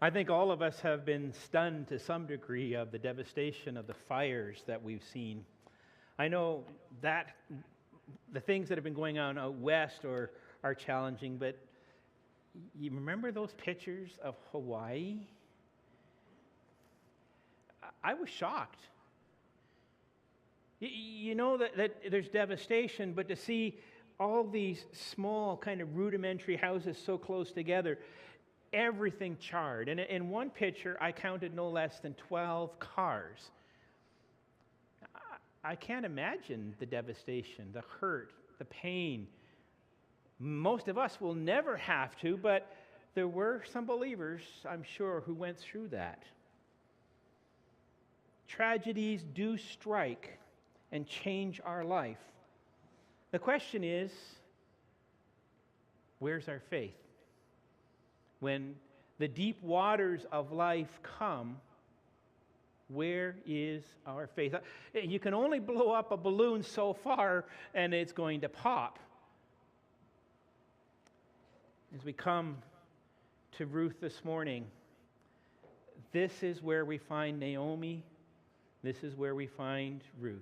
I think all of us have been stunned to some degree of the devastation of the fires that we've seen. I know that the things that have been going on out west are challenging, but you remember those pictures of Hawaii? I was shocked. You know that there's devastation, but to see all these small kind of rudimentary houses so close together, everything charred. And in one picture, I counted no less than 12 cars. I can't imagine the devastation, the hurt, the pain. Most of us will never have to, but there were some believers, I'm sure, who went through that. Tragedies do strike and change our life. The question is, where's our faith? When the deep waters of life come, where is our faith? You can only blow up a balloon so far and it's going to pop. As we come to Ruth this morning, this is where we find Naomi. This is where we find Ruth.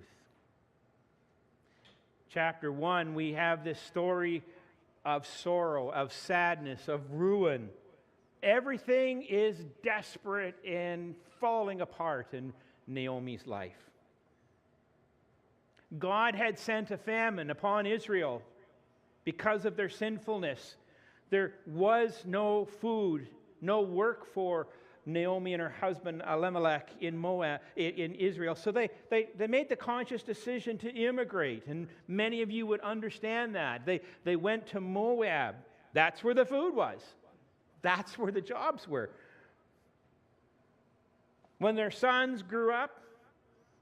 Chapter 1, we have this story of sorrow, of sadness, of ruin. Everything is desperate and falling apart in Naomi's life. God had sent a famine upon Israel because of their sinfulness. There was no food, no work for Naomi and her husband Elimelech in Moab, in Israel. So they made the conscious decision to immigrate, and many of you would understand that. They went to Moab. That's where the food was. That's where the jobs were. When their sons grew up,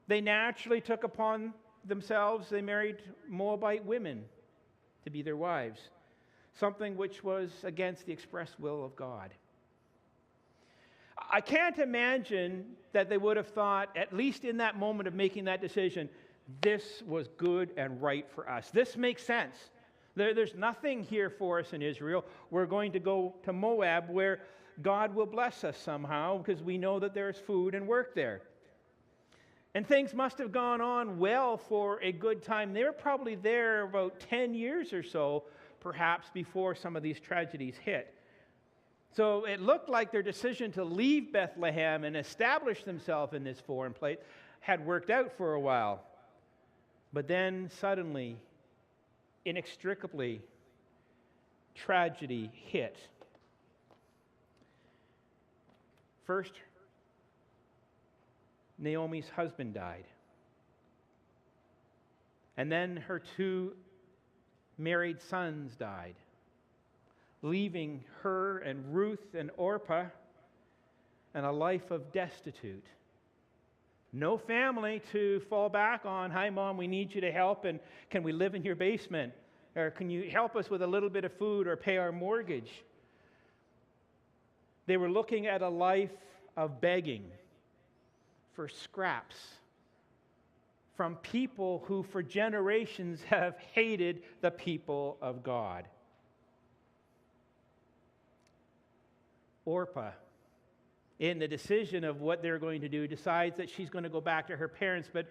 they naturally took upon themselves, they married Moabite women to be their wives, something which was against the express will of God. I can't imagine that they would have thought, at least in that moment of making that decision, this was good and right for us. This makes sense. There's nothing here for us in Israel. We're going to go to Moab where God will bless us somehow because we know that there's food and work there. And things must have gone on well for a good time. They were probably there about 10 years or so, perhaps, before some of these tragedies hit. So it looked like their decision to leave Bethlehem and establish themselves in this foreign place had worked out for a while. But then suddenly, inextricably, tragedy hit. First, Naomi's husband died. And then her 2 married sons died, leaving her and Ruth and Orpah in a life of destitute. No family to fall back on. Hi, Mom, we need you to help, and can we live in your basement? Or can you help us with a little bit of food or pay our mortgage? They were looking at a life of begging for scraps from people who for generations have hated the people of God. Orpah, in the decision of what they're going to do, decides that she's going to go back to her parents, but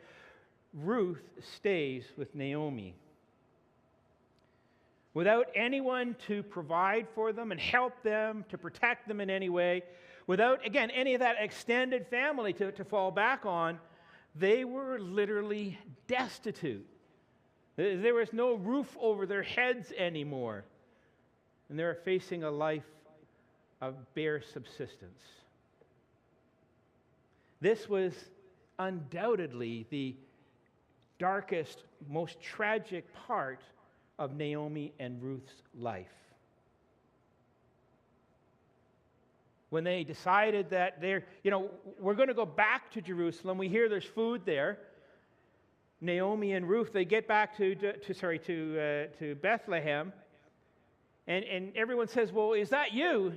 Ruth stays with Naomi. Without anyone to provide for them and help them, to protect them in any way, without, again, any of that extended family to fall back on, they were literally destitute. There was no roof over their heads anymore. And they were facing a life of bare subsistence. This was undoubtedly the darkest, most tragic part of Naomi and Ruth's life. When they decided that we're going to go back to Jerusalem, we hear there's food there. Naomi and Ruth, they get back to Bethlehem, and everyone says, "Well, is that you?"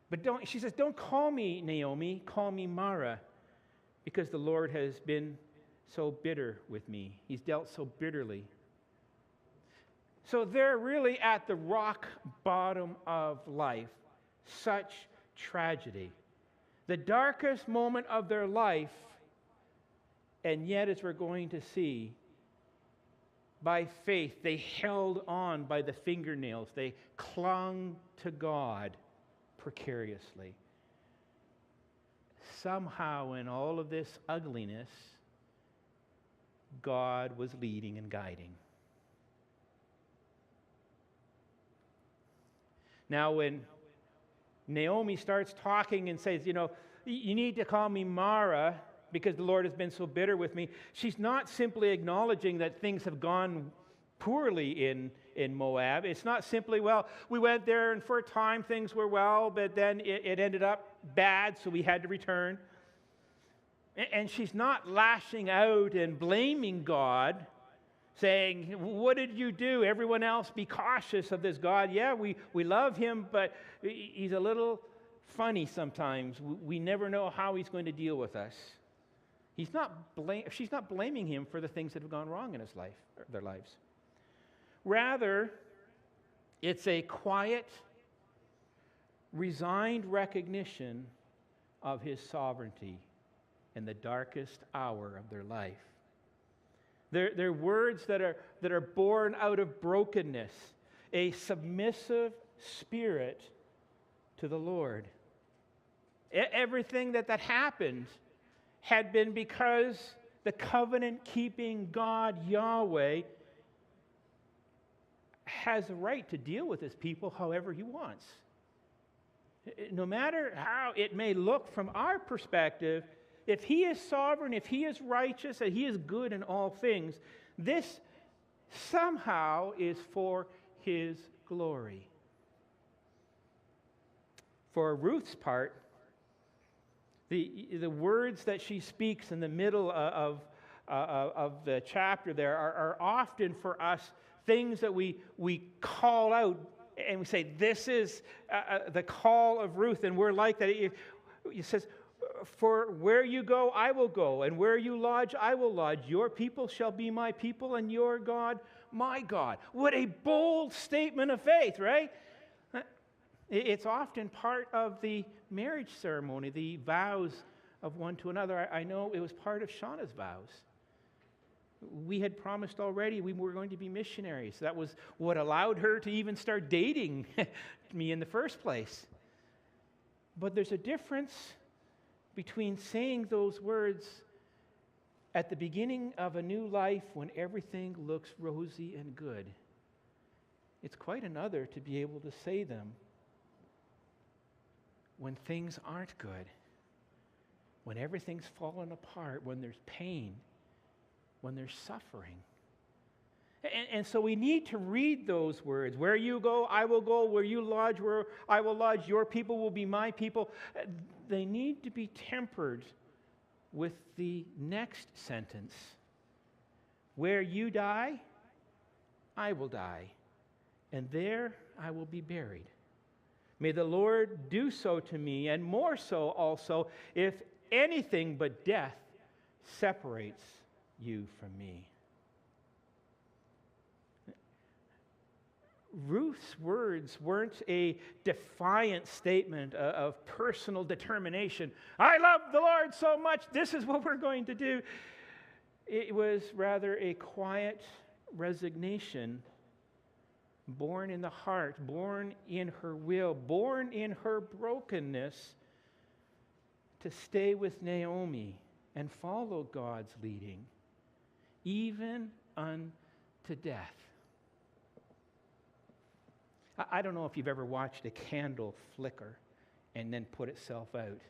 But she says, "Don't call me Naomi, call me Mara, because the Lord has been so bitter with me. He's dealt so bitterly." So they're really at the rock bottom of life. Such tragedy, the darkest moment of their life, and yet, as we're going to see, by faith, they held on by the fingernails. They clung to God precariously. Somehow, in all of this ugliness, God was leading and guiding. Now, when Naomi starts talking and says, you need to call me Mara because the Lord has been so bitter with me, she's not simply acknowledging that things have gone poorly in Moab. It's not simply, well, we went there and for a time things were well, but then it ended up bad, so we had to return. And she's not lashing out and blaming God, saying, what did you do? Everyone else be cautious of this God. Yeah, we love him, but he's a little funny sometimes. We never know how he's going to deal with us. She's not blaming him for the things that have gone wrong in his life, their lives. Rather, it's a quiet, resigned recognition of his sovereignty in the darkest hour of their life. They're words that are born out of brokenness, a submissive spirit to the Lord. Everything that happened had been because the covenant-keeping God, Yahweh, has a right to deal with his people however he wants. No matter how it may look from our perspective, if he is sovereign, if he is righteous, and he is good in all things, this somehow is for his glory. For Ruth's part, the words that she speaks in the middle of the chapter there are often for us things that we call out and we say, this is the call of Ruth, and we're like that. It says, for where you go, I will go, and where you lodge, I will lodge. Your people shall be my people, and your God, my God. What a bold statement of faith, right? It's often part of the marriage ceremony, the vows of one to another. I know it was part of Shauna's vows. We had promised already we were going to be missionaries. That was what allowed her to even start dating me in the first place. But there's a difference between saying those words at the beginning of a new life when everything looks rosy and good. It's quite another to be able to say them when things aren't good, when everything's fallen apart, when there's pain, when there's suffering. And so we need to read those words. Where you go, I will go. Where you lodge, where I will lodge. Your people will be my people. They need to be tempered with the next sentence. Where you die, I will die, and there I will be buried. May the Lord do so to me, and more so also, if anything but death separates you from me. Ruth's words weren't a defiant statement of personal determination. I love the Lord so much, this is what we're going to do. It was rather a quiet resignation, born in the heart, born in her will, born in her brokenness, to stay with Naomi and follow God's leading, even unto death. I don't know if you've ever watched a candle flicker and then put itself out.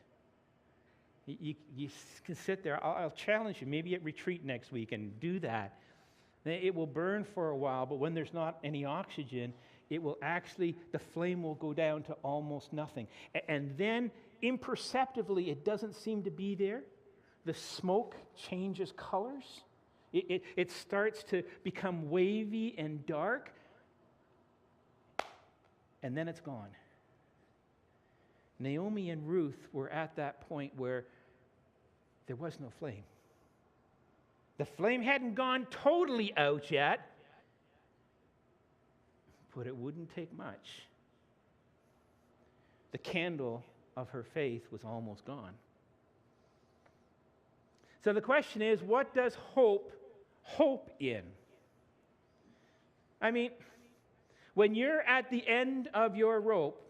You can sit there. I'll challenge you, maybe at retreat next week, and do that. It will burn for a while, but when there's not any oxygen, it will actually, the flame will go down to almost nothing. And then, imperceptibly, it doesn't seem to be there. The smoke changes colors. It starts to become wavy and dark. And then it's gone. Naomi and Ruth were at that point where there was no flame. The flame hadn't gone totally out yet, but it wouldn't take much. The candle of her faith was almost gone. So the question is, what does hope in? I mean, when you're at the end of your rope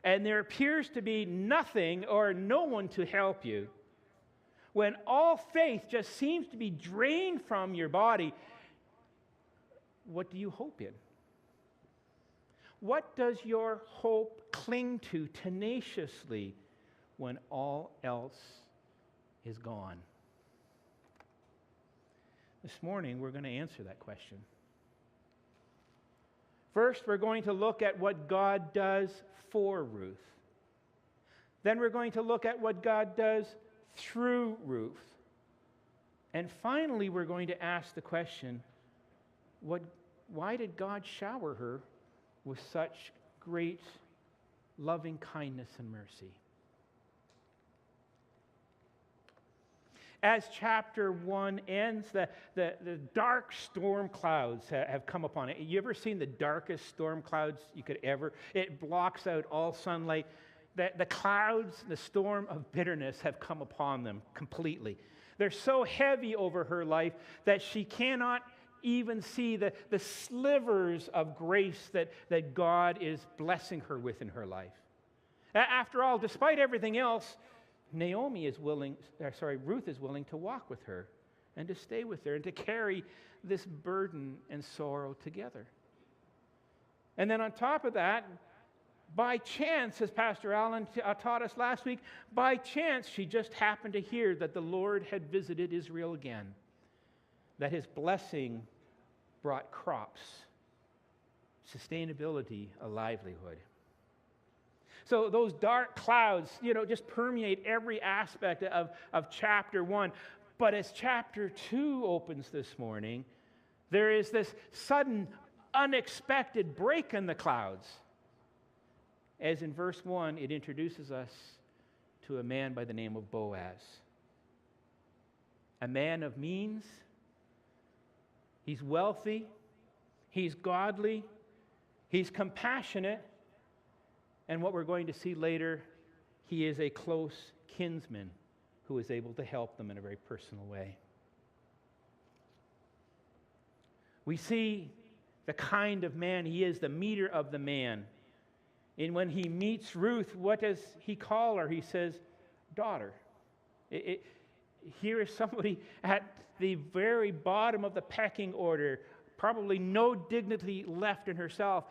and there appears to be nothing or no one to help you, when all faith just seems to be drained from your body, what do you hope in? What does your hope cling to tenaciously when all else is gone? This morning, we're going to answer that question. First, we're going to look at what God does for Ruth. Then we're going to look at what God does through Ruth. And finally, we're going to ask the question, why did God shower her with such great loving kindness and mercy? As chapter 1 ends, the dark storm clouds have come upon it. You ever seen the darkest storm clouds you could ever? It blocks out all sunlight. The clouds, the storm of bitterness have come upon them completely. They're so heavy over her life that she cannot even see the slivers of grace that God is blessing her with in her life. After all, despite everything else, Ruth is willing to walk with her and to stay with her and to carry this burden and sorrow together. And then on top of that, by chance, as Pastor Allen taught us last week, by chance she just happened to hear that the Lord had visited Israel again, that his blessing brought crops, sustainability, a livelihood. So those dark clouds, just permeate every aspect of chapter 1. But as chapter 2 opens this morning, there is this sudden, unexpected break in the clouds. As in verse 1, it introduces us to a man by the name of Boaz. A man of means. He's wealthy. He's godly. He's compassionate. And what we're going to see later, he is a close kinsman who is able to help them in a very personal way. We see the kind of man he is, the meter of the man. And when he meets Ruth, what does he call her? He says, daughter. Here is somebody at the very bottom of the pecking order, probably no dignity left in herself.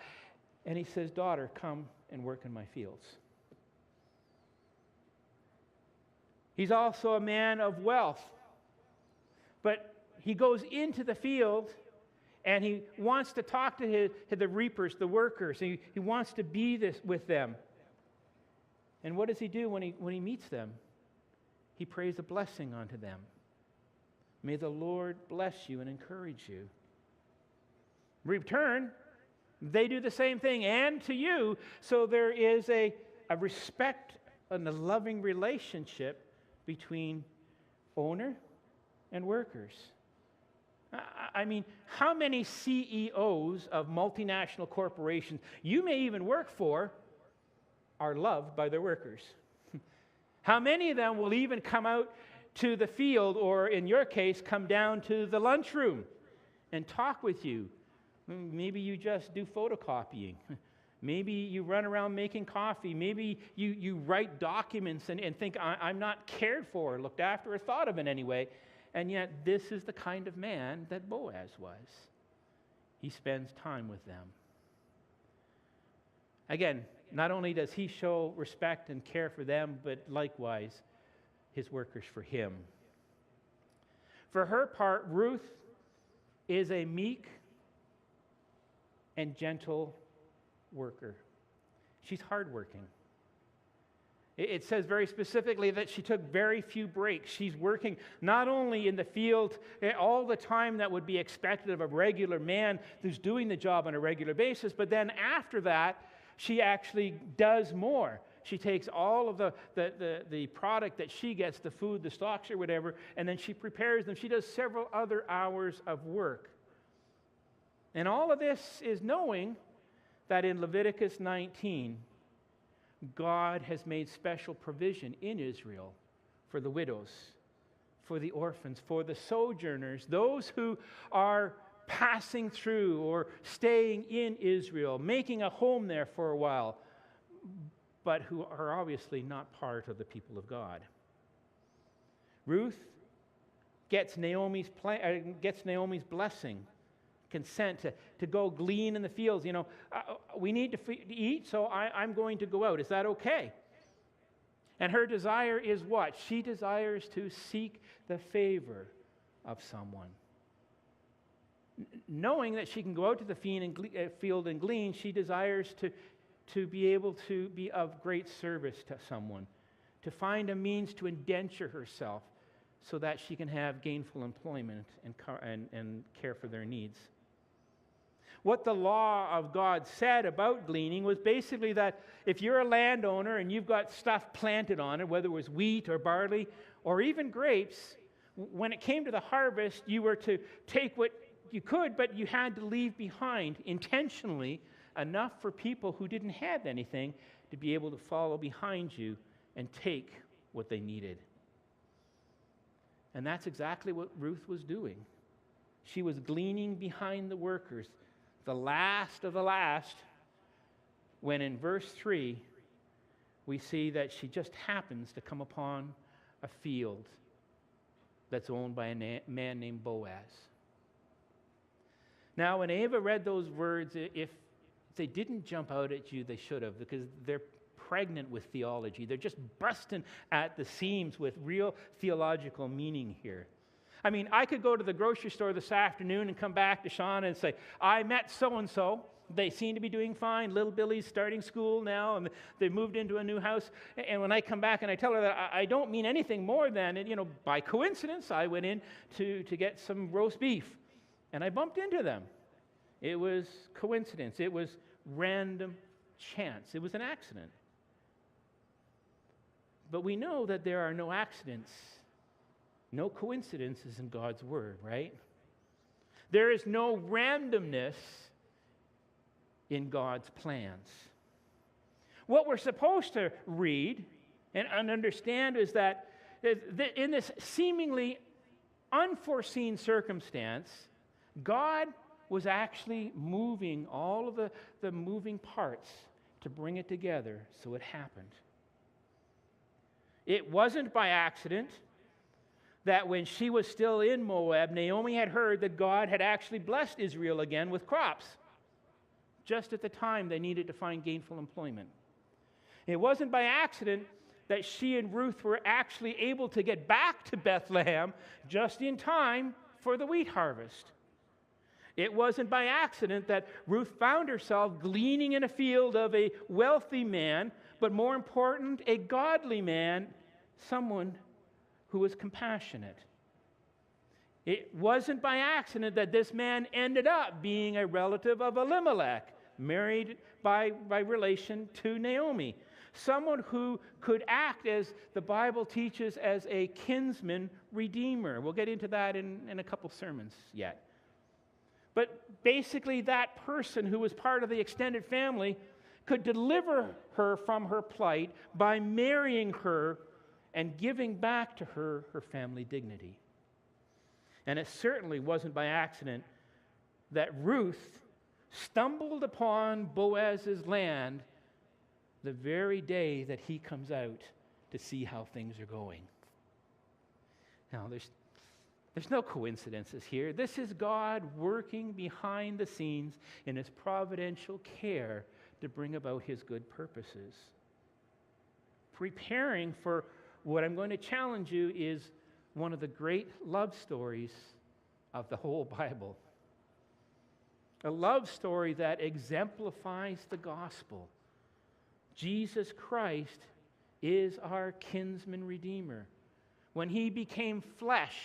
And he says, daughter, come and work in my fields. He's also a man of wealth. But he goes into the field and he wants to talk to the reapers, the workers. He wants to be with them. And what does he do when he meets them? He prays a blessing onto them. May the Lord bless you and encourage you. In return, they do the same thing, and to you. So there is a respect and a loving relationship between owner and workers. I mean, how many CEOs of multinational corporations you may even work for are loved by their workers? How many of them will even come out to the field, or in your case, come down to the lunchroom and talk with you? Maybe you just do photocopying. Maybe you run around making coffee. Maybe you write documents and think, I'm not cared for, looked after, or thought of in any way. And yet, this is the kind of man that Boaz was. He spends time with them. Again, not only does he show respect and care for them, but likewise, his workers for him. For her part, Ruth is a meek and gentle worker. She's hardworking. It says very specifically that she took very few breaks. She's working not only in the field all the time that would be expected of a regular man who's doing the job on a regular basis, but then after that, she actually does more. She takes all of the product that she gets, the food, the stocks, or whatever, and then she prepares them. She does several other hours of work. And all of this is knowing that in Leviticus 19, God has made special provision in Israel for the widows, for the orphans, for the sojourners, those who are passing through or staying in Israel, making a home there for a while, but who are obviously not part of the people of God. Ruth gets Naomi's blessing, consent to go glean in the fields. We need to eat, so I'm going to go out. Is that okay? And her desire is what? She desires to seek the favor of someone. Knowing that she can go out to the field and glean, she desires to be able to be of great service to someone, to find a means to indenture herself so that she can have gainful employment and care for their needs. What the law of God said about gleaning was basically that if you're a landowner and you've got stuff planted on it, whether it was wheat or barley or even grapes, when it came to the harvest, you were to take what you could, but you had to leave behind intentionally enough for people who didn't have anything to be able to follow behind you and take what they needed. And that's exactly what Ruth was doing. She was gleaning behind the workers, the last of the last, when in verse 3, we see that she just happens to come upon a field that's owned by a man named Boaz. Now, when Ava read those words, if they didn't jump out at you, they should have, because they're pregnant with theology. They're just busting at the seams with real theological meaning here. I mean, I could go to the grocery store this afternoon and come back to Shauna and say, I met so-and-so. They seem to be doing fine. Little Billy's starting school now, and they've moved into a new house. And when I come back and I tell her that, I don't mean anything more than, by coincidence, I went in to get some roast beef, and I bumped into them. It was coincidence. It was random chance. It was an accident. But we know that there are no accidents, no coincidences in God's Word, right? There is no randomness in God's plans. What we're supposed to read and understand is that in this seemingly unforeseen circumstance, God was actually moving all of the moving parts to bring it together so it happened. It wasn't by accident that when she was still in Moab, Naomi had heard that God had actually blessed Israel again with crops, just at the time they needed to find gainful employment. It wasn't by accident that she and Ruth were actually able to get back to Bethlehem just in time for the wheat harvest. It wasn't by accident that Ruth found herself gleaning in a field of a wealthy man, but more important, a godly man, someone who was compassionate. It wasn't by accident that this man ended up being a relative of Elimelech, married by relation to Naomi. Someone who could act, as the Bible teaches, as a kinsman redeemer. We'll get into that in a couple sermons yet. But basically, that person who was part of the extended family could deliver her from her plight by marrying her and giving back to her her family dignity. And it certainly wasn't by accident that Ruth stumbled upon Boaz's land the very day that he comes out to see how things are going. Now, there's no coincidences here. This is God working behind the scenes in his providential care to bring about his good purposes. Preparing for what I'm going to challenge you is one of the great love stories of the whole Bible. A love story that exemplifies the gospel. Jesus Christ is our kinsman redeemer. When he became flesh,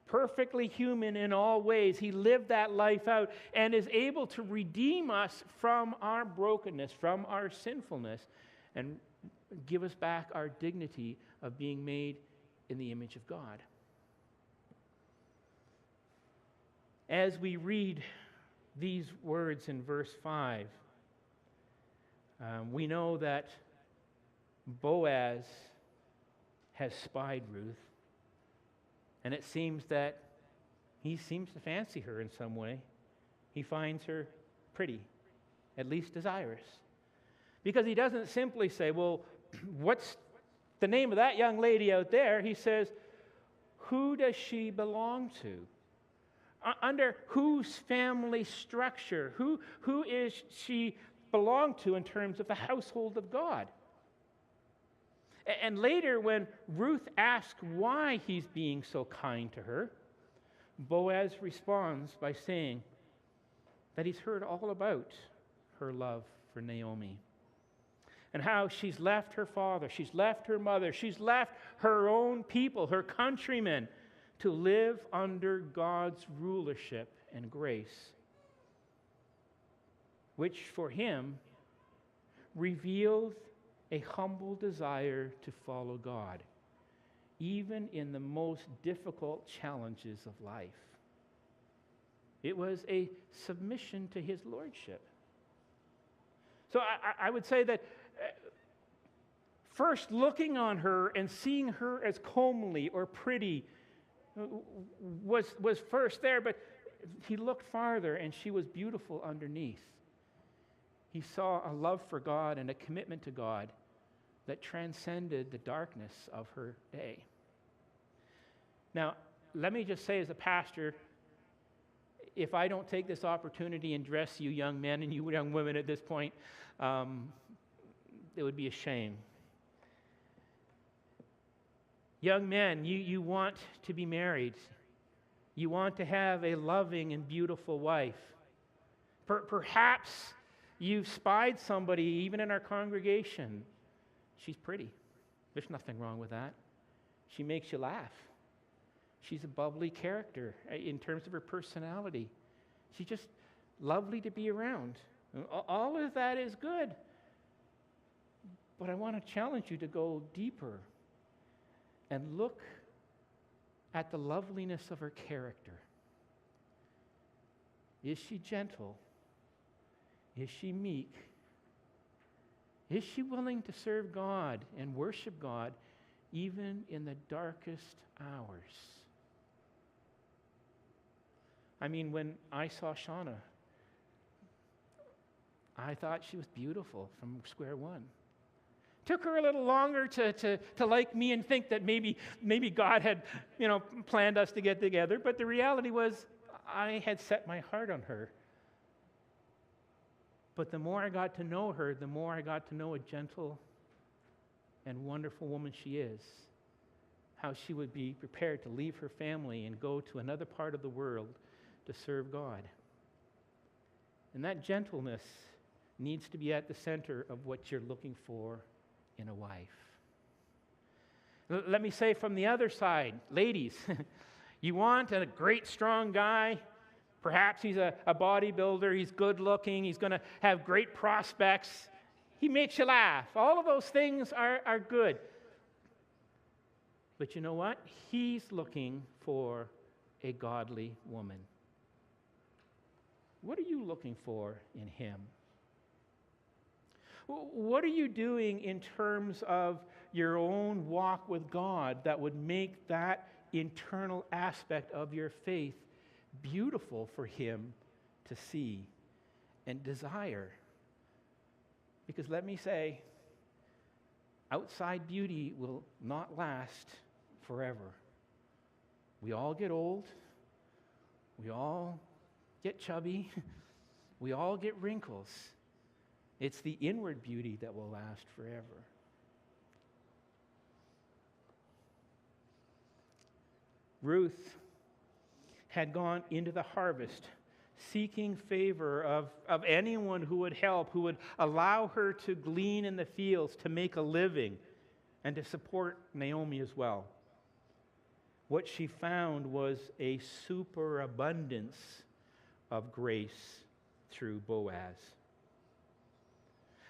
perfectly human in all ways, he lived that life out and is able to redeem us from our brokenness, from our sinfulness, and give us back our dignity of being made in the image of God. As we read these words in verse 5, we know that Boaz has spied Ruth, and it seems that he seems to fancy her in some way. He finds her pretty, at least desirous. Because he doesn't simply say, well, what's the name of that young lady out there? He says, who does she belong to? Under whose family structure? Who is she belong to in terms of the household of God? And later, when Ruth asks why he's being so kind to her, Boaz responds by saying that he's heard all about her love for Naomi and how she's left her father, she's left her mother, she's left her own people, her countrymen, to live under God's rulership and grace, which for him revealed a humble desire to follow God, even in the most difficult challenges of life. It was a submission to his lordship. So I would say that first looking on her and seeing her as comely or pretty was first there, but he looked farther and she was beautiful underneath. He saw a love for God and a commitment to God that transcended the darkness of her day. Now, let me just say as a pastor, if I don't take this opportunity and dress you young men and you young women at this point, it would be a shame. Young men, you want to be married. You want to have a loving and beautiful wife. Perhaps you've spied somebody, even in our congregation. She's pretty. There's nothing wrong with that. She makes you laugh. She's a bubbly character in terms of her personality. She's just lovely to be around. All of that is good. But I want to challenge you to go deeper and look at the loveliness of her character. Is she gentle? Is she meek? Is she willing to serve God and worship God even in the darkest hours? I mean, when I saw Shauna, I thought she was beautiful from square one. Took her a little longer to like me and think that maybe God had, planned us to get together, but the reality was I had set my heart on her. But the more I got to know her, the more I got to know a gentle and wonderful woman she is. How she would be prepared to leave her family and go to another part of the world to serve God. And that gentleness needs to be at the center of what you're looking for in a wife. Let me say from the other side, ladies, you want a great, strong guy. Perhaps he's a bodybuilder, he's good looking, he's going to have great prospects. He makes you laugh. All of those things are good. But you know what? He's looking for a godly woman. What are you looking for in him? What are you doing in terms of your own walk with God that would make that internal aspect of your faith beautiful for him to see and desire? Because let me say, outside beauty will not last forever. We all get old. We all get chubby. We all get wrinkles. It's the inward beauty that will last forever. Ruth had gone into the harvest seeking favor of anyone who would help, who would allow her to glean in the fields, to make a living, and to support Naomi as well. What she found was a superabundance of grace through Boaz.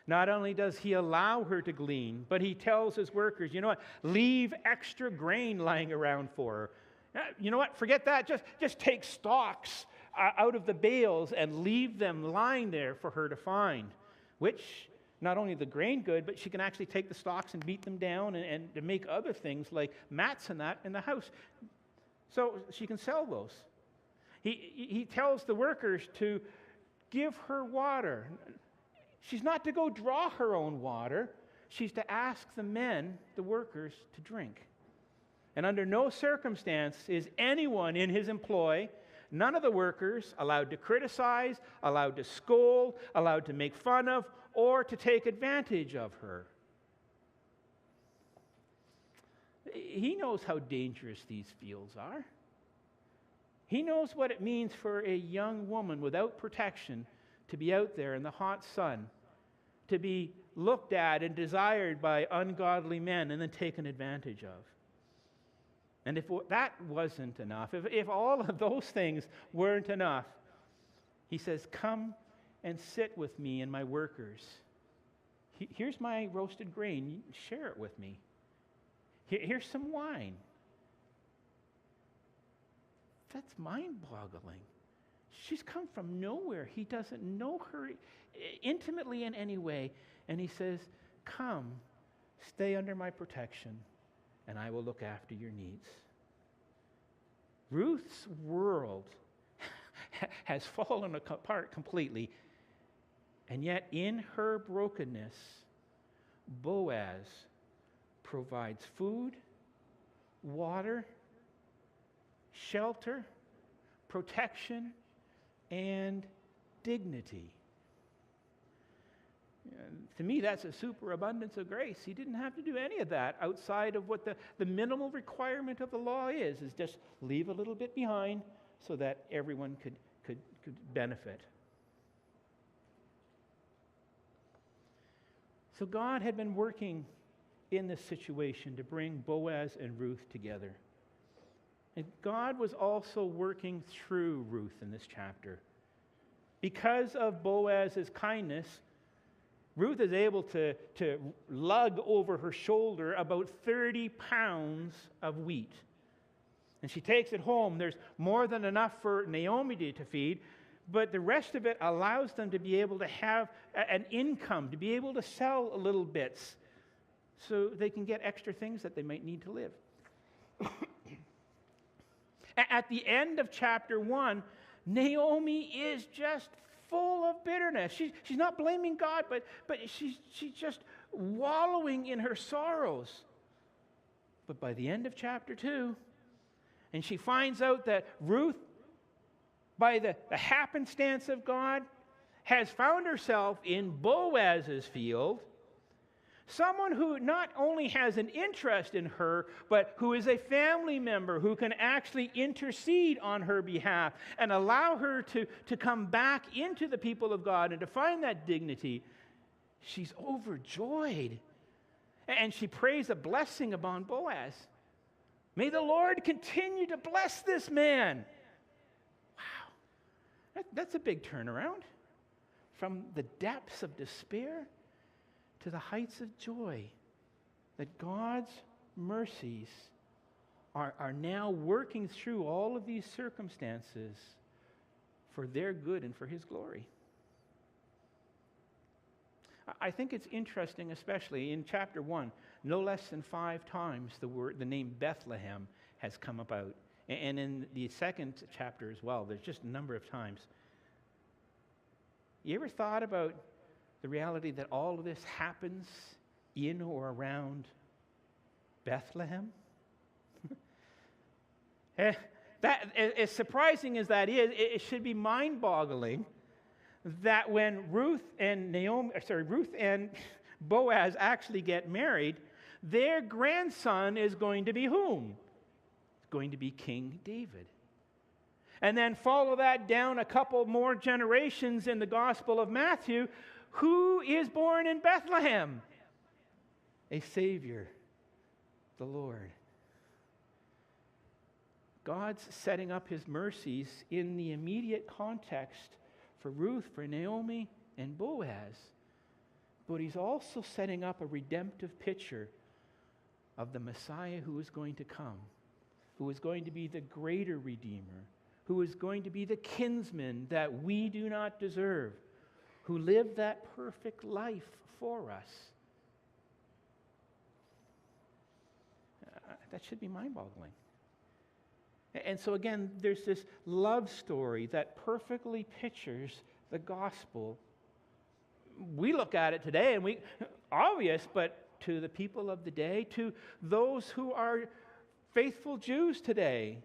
Not only does he allow her to glean, but he tells his workers, you know what, leave extra grain lying around for her. You know what, forget that, just take stalks out of the bales and leave them lying there for her to find, which not only the grain good, but she can actually take the stalks and beat them down and to make other things like mats and that in the house. So she can sell those. He tells the workers to give her water. She's not to go draw her own water. She's to ask the men, the workers, to drink. And under no circumstance is anyone in his employ, none of the workers, allowed to criticize, allowed to scold, allowed to make fun of, or to take advantage of her. He knows how dangerous these fields are. He knows what it means for a young woman without protection to be out there in the hot sun, to be looked at and desired by ungodly men and then taken advantage of. And if that wasn't enough, if all of those things weren't enough, he says, come and sit with me and my workers. Here's my roasted grain. Share it with me. Here's some wine. That's mind-boggling. She's come from nowhere. He doesn't know her intimately in any way. And he says, come, stay under my protection, and I will look after your needs. Ruth's world has fallen apart completely, and yet in her brokenness, Boaz provides food, water, shelter, protection, and dignity. To me, that's a superabundance of grace. He didn't have to do any of that outside of what the minimal requirement of the law is just leave a little bit behind so that everyone could benefit. So God had been working in this situation to bring Boaz and Ruth together. And God was also working through Ruth in this chapter. Because of Boaz's kindness, Ruth is able to lug over her shoulder about 30 pounds of wheat. And she takes it home. There's more than enough for Naomi to feed, but the rest of it allows them to be able to have an income, to be able to sell little bits so they can get extra things that they might need to live. At the end of chapter 1, Naomi is just full of bitterness. She's not blaming God, but she's just wallowing in her sorrows. But by the end of chapter 2, and she finds out that Ruth, by the happenstance of God, has found herself in Boaz's field, someone who not only has an interest in her, but who is a family member who can actually intercede on her behalf and allow her to come back into the people of God and to find that dignity. She's overjoyed. And she prays a blessing upon Boaz. May the Lord continue to bless this man. Wow. That's a big turnaround. From the depths of despair to the heights of joy, that God's mercies are now working through all of these circumstances for their good and for His glory. I think it's interesting, especially in chapter 1, no less than 5 times the name Bethlehem has come about. And in the second chapter as well, there's just a number of times. You ever thought about the reality that all of this happens in or around Bethlehem? That, as surprising as that is, it should be mind-boggling that when Ruth and Boaz actually get married, their grandson is going to be whom? It's going to be King David. And then follow that down a couple more generations in the Gospel of Matthew. Who is born in Bethlehem? A Savior, the Lord. God's setting up His mercies in the immediate context for Ruth, for Naomi, and Boaz. But He's also setting up a redemptive picture of the Messiah who is going to come, who is going to be the greater Redeemer, who is going to be the kinsman that we do not deserve, who lived that perfect life for us. That should be mind-boggling. And so again, there's this love story that perfectly pictures the gospel. We look at it today and obvious, but to the people of the day, to those who are faithful Jews today,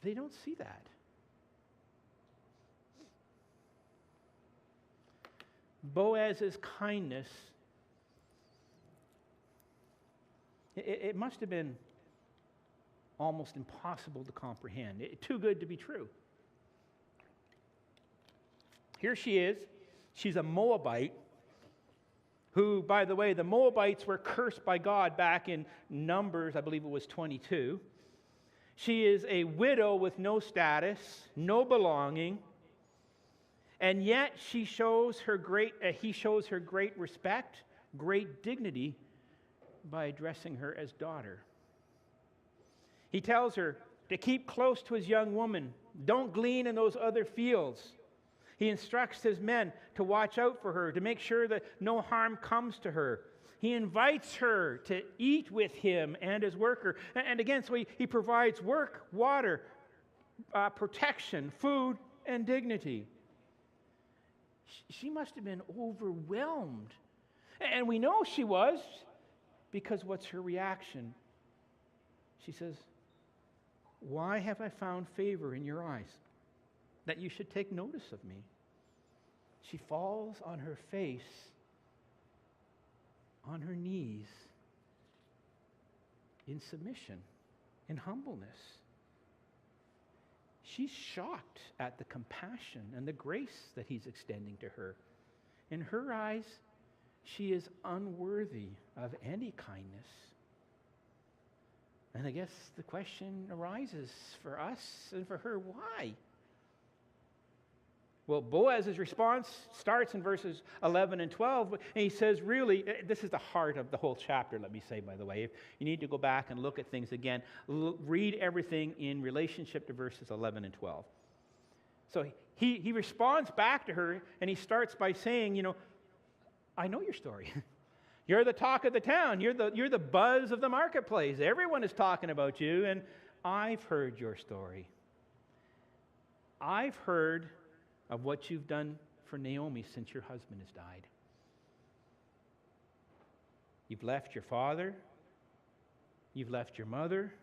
they don't see that. Boaz's kindness, it must have been almost impossible to comprehend. Too good to be true. Here she is. She's a Moabite who, by the way, the Moabites were cursed by God back in Numbers, I believe it was 22. She is a widow with no status, no belonging, and yet he shows her great respect, great dignity by addressing her as daughter. He tells her to keep close to his young woman. Don't glean in those other fields. He instructs his men to watch out for her, to make sure that no harm comes to her. He invites her to eat with him and his worker. And again, so he provides work, water, protection, food, and dignity. She must have been overwhelmed. And we know she was, because what's her reaction? She says, "Why have I found favor in your eyes, that you should take notice of me?" She falls on her face, on her knees, in submission, in humbleness. She's shocked at the compassion and the grace that he's extending to her. In her eyes, she is unworthy of any kindness. And I guess the question arises for us and for her, why? Well, Boaz's response starts in verses 11 and 12, and he says, really, this is the heart of the whole chapter, let me say, by the way. If you need to go back and look at things again, read everything in relationship to verses 11 and 12. So he responds back to her, and he starts by saying, I know your story. You're the talk of the town. You're the buzz of the marketplace. Everyone is talking about you, and I've heard your story. I've heard of what you've done for Naomi since your husband has died. You've left your father. You've left your mother.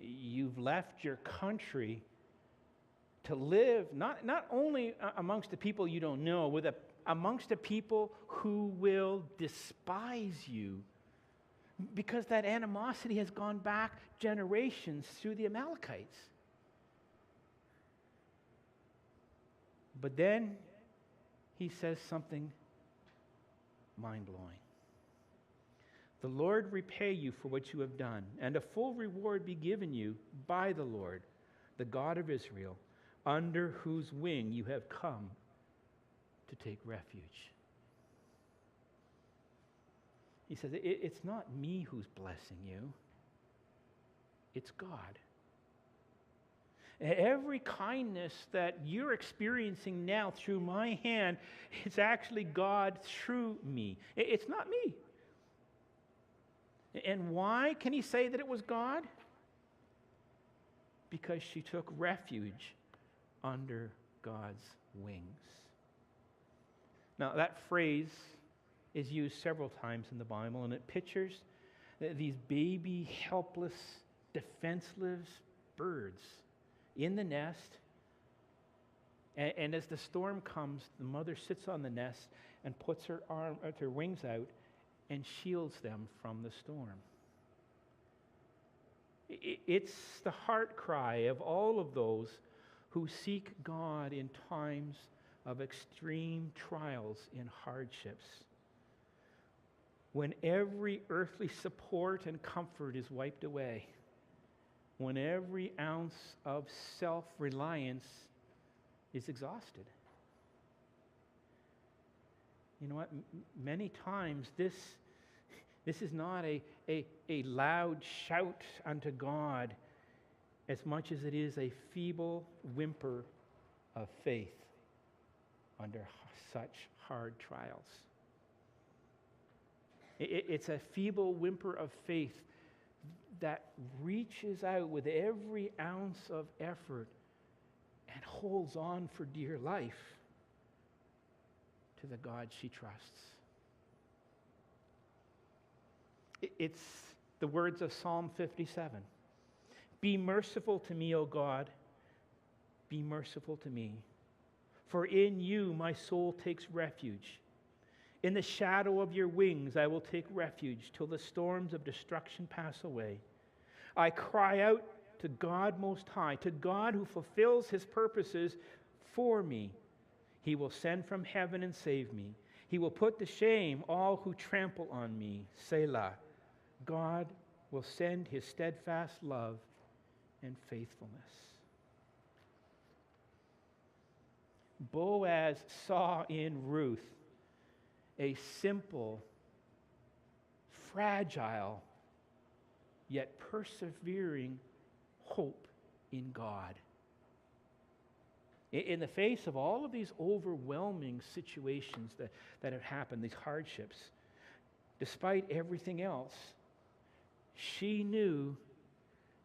You've left your country to live not only amongst the people you don't know, amongst the people who will despise you, because that animosity has gone back generations through the Amalekites. But then he says something mind-blowing. The Lord repay you for what you have done, and a full reward be given you by the Lord, the God of Israel, under whose wing you have come to take refuge. He says, it's not me who's blessing you. It's God. Every kindness that you're experiencing now through my hand, it's actually God through me. It's not me. And why can he say that it was God? Because she took refuge under God's wings. Now, that phrase is used several times in the Bible, and it pictures these baby, helpless, defenseless birds in the nest. And as the storm comes, the mother sits on the nest and puts her wings out and shields them from the storm. It's the heart cry of all of those who seek God in times of extreme trials and hardships, when every earthly support and comfort is wiped away, when every ounce of self-reliance is exhausted. You know what? Many times this is not a loud shout unto God as much as it is a feeble whimper of faith under such hard trials. It's a feeble whimper of faith that reaches out with every ounce of effort and holds on for dear life to the God she trusts. It's the words of Psalm 57. Be merciful to me, O God. Be merciful to me. For in you my soul takes refuge. In the shadow of your wings I will take refuge till the storms of destruction pass away. I cry out to God Most High, to God who fulfills his purposes for me. He will send from heaven and save me. He will put to shame all who trample on me. Selah. God will send his steadfast love and faithfulness. Boaz saw in Ruth a simple, fragile, yet persevering hope in God. In the face of all of these overwhelming situations that have happened, these hardships, despite everything else, she knew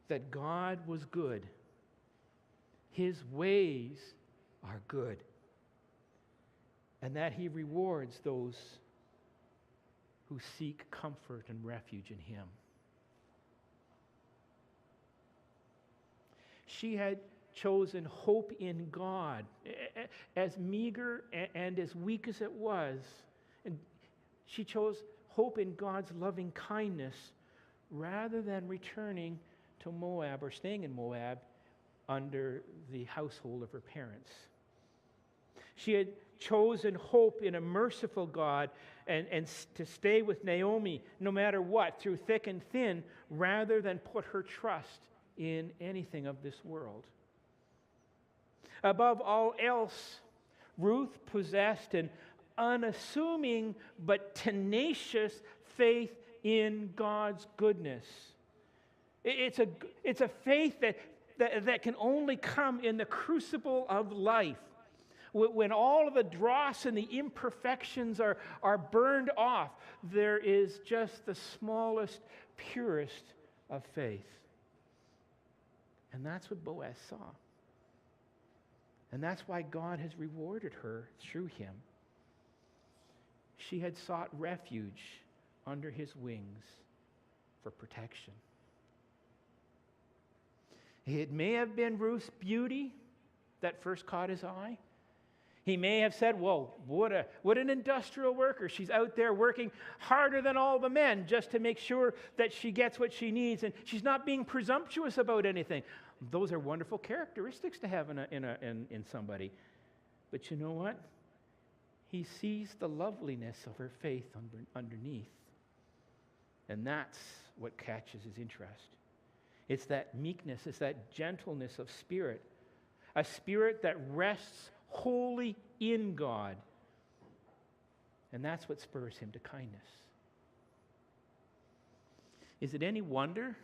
that God was good. His ways are good. And that he rewards those who seek comfort and refuge in him. She had chosen hope in God, as meager and as weak as it was. And she chose hope in God's loving kindness rather than returning to Moab or staying in Moab under the household of her parents. She had chosen hope in a merciful God and to stay with Naomi no matter what, through thick and thin, rather than put her trust in anything of this world. Above all else, Ruth possessed an unassuming but tenacious faith in God's goodness. It's a faith that can only come in the crucible of life. When all of the dross and the imperfections are burned off, there is just the smallest, purest of faith. And that's what Boaz saw. And that's why God has rewarded her through him. She had sought refuge under his wings for protection. It may have been Ruth's beauty that first caught his eye. He may have said, "Whoa, what an industrial worker. She's out there working harder than all the men just to make sure that she gets what she needs, and she's not being presumptuous about anything." Those are wonderful characteristics to have in somebody. But you know what? He sees the loveliness of her faith underneath. And that's what catches his interest. It's that meekness, it's that gentleness of spirit. A spirit that rests wholly in God. And that's what spurs him to kindness. Is it any wonder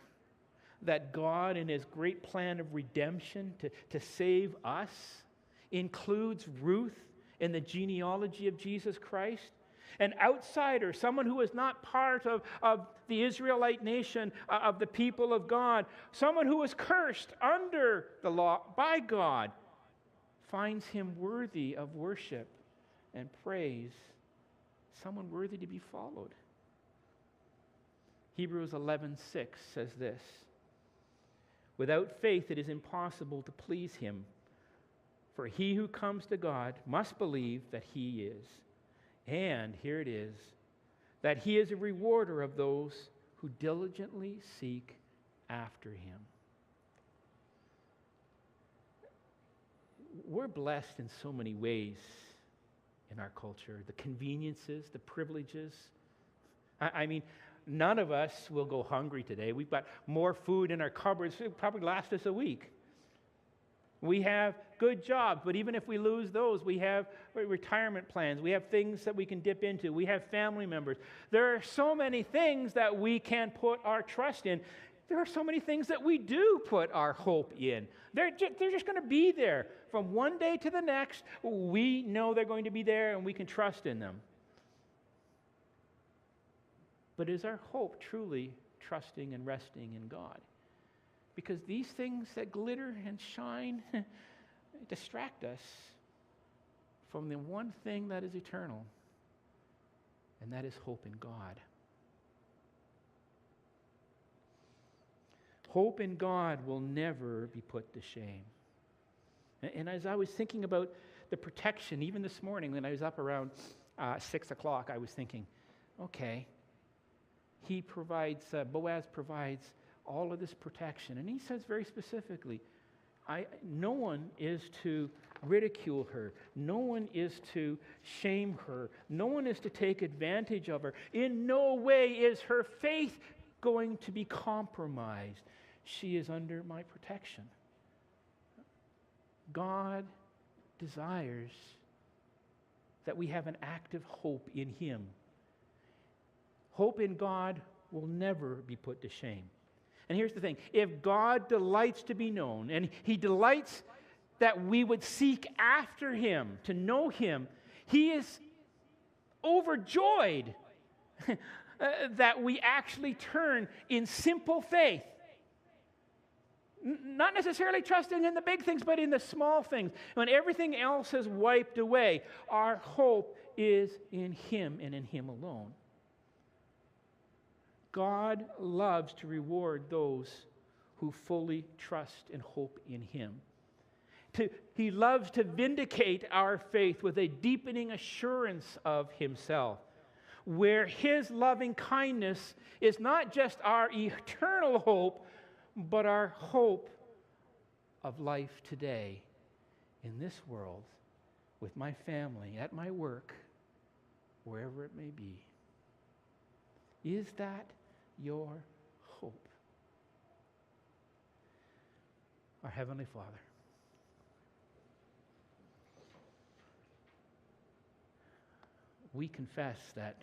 that God, in his great plan of redemption to save us, includes Ruth in the genealogy of Jesus Christ? An outsider, someone who is not part of the Israelite nation, of the people of God, someone who was cursed under the law by God, finds him worthy of worship and praise, someone worthy to be followed. Hebrews 11:6 says this: "Without faith it is impossible to please him, for he who comes to God must believe that he is, and here it is, that he is a rewarder of those who diligently seek after him." We're blessed in so many ways in our culture. The conveniences, the privileges. I mean, none of us will go hungry today. We've got more food in our cupboards. It'll probably last us a week. We have good jobs, but even if we lose those, we have retirement plans. We have things that we can dip into. We have family members. There are so many things that we can put our trust in. There are so many things that we do put our hope in. They're just going to be there. From one day to the next, we know they're going to be there and we can trust in them. But is our hope truly trusting and resting in God? Because these things that glitter and shine distract us from the one thing that is eternal, and that is hope in God. Hope in God will never be put to shame. And as I was thinking about the protection, even this morning when I was up around 6 o'clock, I was thinking, okay, Boaz provides all of this protection. And he says very specifically, no one is to ridicule her. No one is to shame her. No one is to take advantage of her. In no way is her faith going to be compromised. She is under my protection. God desires that we have an active hope in Him. Hope in God will never be put to shame. And here's the thing. If God delights to be known, and He delights that we would seek after Him, to know Him, He is overjoyed that we actually turn in simple faith. Not necessarily trusting in the big things, but in the small things. When everything else is wiped away, our hope is in Him and in Him alone. God loves to reward those who fully trust and hope in Him. He loves to vindicate our faith with a deepening assurance of Himself, where His loving kindness is not just our eternal hope, but our hope of life today in this world, with my family, at my work, wherever it may be. Is that your hope? Our Heavenly Father, we confess that